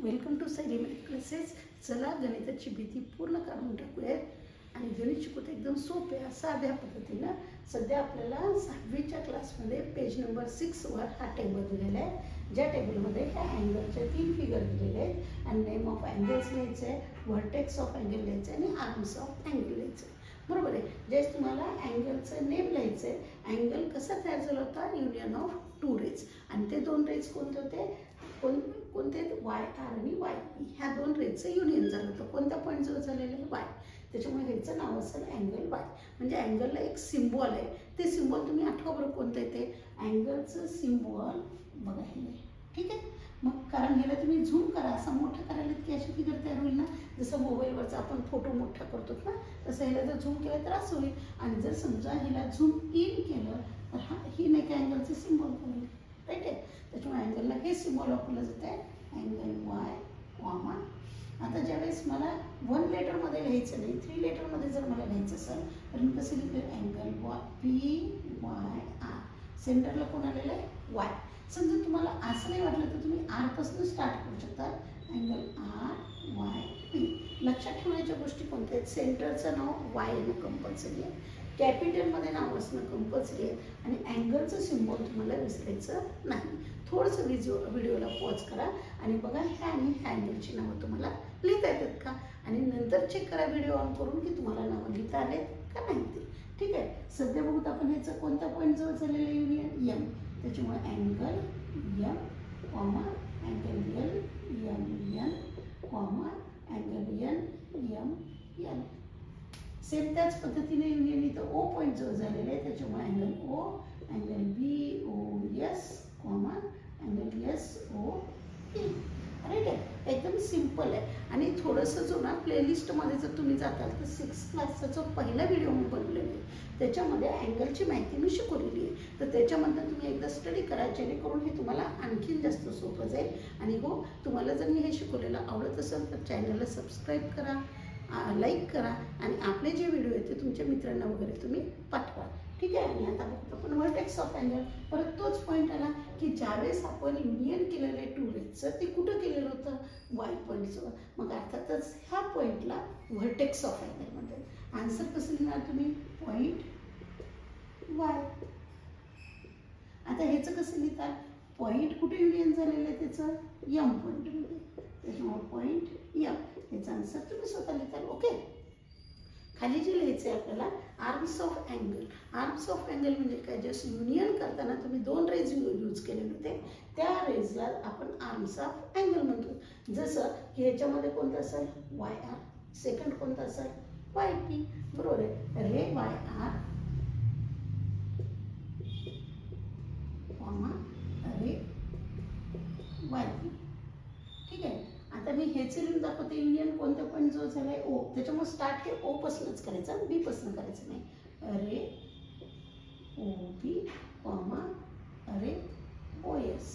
Welcome to Sai math classes. चला गणिताची भीती पूर्ण काढून टाकूयात आणि गणित शिकवत एकदम सोप्या साध्या पद्धतीनं. सध्या आपल्याला 6वीच्या क्लासमध्ये पेज नंबर 6 वर हा टेबल दिलेला आहे, ज्या टेबलमध्ये ह्या अँगलचे 3 फिगर दिलेले आहेत आणि नेम ऑफ अँगल्स लिहायचे आहे, व्हर्टेक्स ऑफ अँगल लिहायचे आणि आर्म्स ऑफ अँगल लिहायचे. बरोबर आहे. ज्यावेळेस तुम्हाला अँगलचं नेम लिहायचं आहे, अँगल कसा तयार झाला होता, युनियन ऑफ 2 रेज, आणि ते 2 रेज कोणते होते, कोणते वाय आर आणि वाय पी, ह्या 2 रेजचं युनियन झालं होतं. कोणत्या पॉईंटजवळ झालेलं आहे, वाय, त्याच्यामुळे ह्याचं नाव असेल अँगल वाय. म्हणजे अँगलला एक सिम्बॉल आहे, ते सिम्बॉल तुम्ही आठवा बरोबर कोणतं आहे ते अँगलचं सिम्बॉल बघा हे. ठीक आहे. मग कारण ह्याला तुम्ही झूम करा, असा मोठा करायला की अशी फिगर तयार होईल ना, जसं मोबाईलवरचा आपण फोटो मोठा करतो ना, तसं ह्याला जर झूम केलं तर असं होईल. आणि जर समजा ह्याला झूम इन केलं तर हा ही नाही का अँगलचे सिम्बॉल होईल. राईट आहे. त्याच्यामुळे अँगलला हे सिम्बॉल वापरलं जातं आहे, अँगल वाय कॉमा. आता ज्यावेळेस मला 1 लेटरमध्ये लिहायचं नाही, 3 लेटरमध्ये जर मला लिहायचं असेल तर मी कसं लिहिलं, angle Y P Y R. सेंटरला कोण आलेलं आहे, वाय. समजा तुम्हाला असं नाही वाटलं तर तुम्ही आरपासून स्टार्ट करू शकता, अँगल आर वाय पी. लक्षात ठेवण्याच्या गोष्टी कोणत्या आहेत, सेंटरचं नाव वाय येणं कंपल्सरी आहे, कॅपिटलमध्ये नाव असणं कंपल्सरी आहे, आणि अँगलचं सिम्बॉल तुम्हाला विसरायचं नाही. थोडंसं व्हिडिओला पॉज करा आणि बघा ह्या आणि ह्या अँगलची नावं तुम्हाला लिहिता येतात का, आणि नंतर चेक करा व्हिडिओ ऑन करून की तुम्हाला नावं लिहिता आलेत का नाही ते. ठीक आहे. सध्या बघूत आपण ह्याचं कोणत्या पॉईंट जवळ झालेलं युनियन एम, त्याच्यामुळे angle M comma angle L M N comma angle N M N. Same त्याच पद्धतीने युनियन इथं ओ पॉईंट जवळ झालेलं आहे, त्याच्यामुळे angle O angle B O S comma angle S O P. Right आहे. एकदम सिम्पल आहे. आणि थोडंसं जो ना प्लेलिस्टमध्ये जर तुम्ही जाताल तर 6th क्लासचा जो पहिला व्हिडिओ मी बनवलेला आहे त्याच्यामध्ये अँगलची माहिती मी शिकवलेली आहे, तर त्याच्यामधून तुम्ही एकदा स्टडी करा, जेणेकरून हे तुम्हाला आणखीन जास्त सोपं जाईल. आणि हो, तुम्हाला जर मी हे शिकवलेलं आवडत असेल तर चॅनलला सबस्क्राईब करा, लाईक करा, आणि आपले जे व्हिडिओ आहेत ते तुमच्या मित्रांना वगैरे तुम्ही पाठवा. ठीक आहे. आणि आता बघतो आपण व्हर्टेक्स ऑफ अँगल. परत तोच पॉईंट आला की ज्यावेळेस आपण युनियन केलेलं आहे 2 रेजचं, ते कुठं केलेलं होतं, वाय पॉईंटचं. मग अर्थातच ह्या पॉईंटला व्हर्टेक्स ऑफ अँगल म्हणतात. आन्सर कसं लिहिणार तुम्ही, पॉईंट वाय. आता ह्याचं कसं लिहितात, पॉईंट कुठे युनियन झालेलं आहे त्याचं, एम पॉईंटमध्ये, त्याच्यामुळे पॉईंट एम. याचा आन्सर तुम्ही स्वतः लिहिताल. ओके. खाली जे लिहायचं आहे आपल्याला, arms of angle. Arms of angle म्हणजे काय, जस्ट युनियन करताना तुम्ही 2 रेज यूज केलेले होते, त्या रेजला आपण आर्म्स ऑफ अँगल म्हणतो. जसं की ह्याच्यामध्ये कोणतं असेल, वाय आर. सेकंड कोणतं असेल, वाय पी. बरोबर आहे. रे वाय आर कॉमा रे वाय पी. ठीक आहे. आता मी ह्याचे लिहून दाखवते, युनियन कोणत्या पॉईंट जो झाला आहे, ओ. त्याच्यामुळे स्टार्ट हे ओ पासूनच करायचं, बी पासून करायचं नाही. रे ओ बी कॉमा रे ओ एस.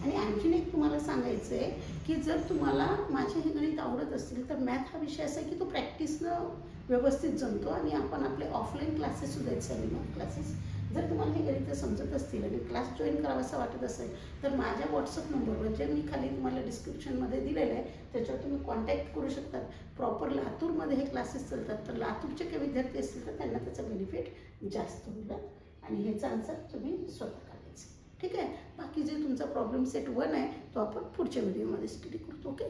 आणि आणखीन एक तुम्हाला सांगायचं आहे की जर तुम्हाला माझे हे गणित आवडत असतील तर मॅथ हा विषय असा आहे की तो प्रॅक्टिसनं व्यवस्थित जमतो, आणि आपण आपले ऑफलाईन क्लासेस सुद्धा आहेत, साई मॅथ क्लासेस. जर तुम्हाला हे गणित समजत असतील आणि क्लास जॉईन करावा असं वाटत असेल तर माझ्या व्हॉट्सअप नंबरवर, जे मी खाली तुम्हाला डिस्क्रिप्शनमध्ये दिलेलं आहे, त्याच्यावर तुम्ही कॉन्टॅक्ट करू शकता. प्रॉपर लातूरमध्ये हे क्लासेस चालतात, तर लातूरचे काही विद्यार्थी असतील तर त्यांना त्याचा बेनिफिट जास्त होईल, आणि ह्याचा आन्सर तुम्ही स्वतः काढायचं. ठीक आहे. बाकी जे तुमचा प्रॉब्लेम सेट 1 आहे तो आपण पुढच्या व्हिडिओमध्ये स्टडी करतो. ओके.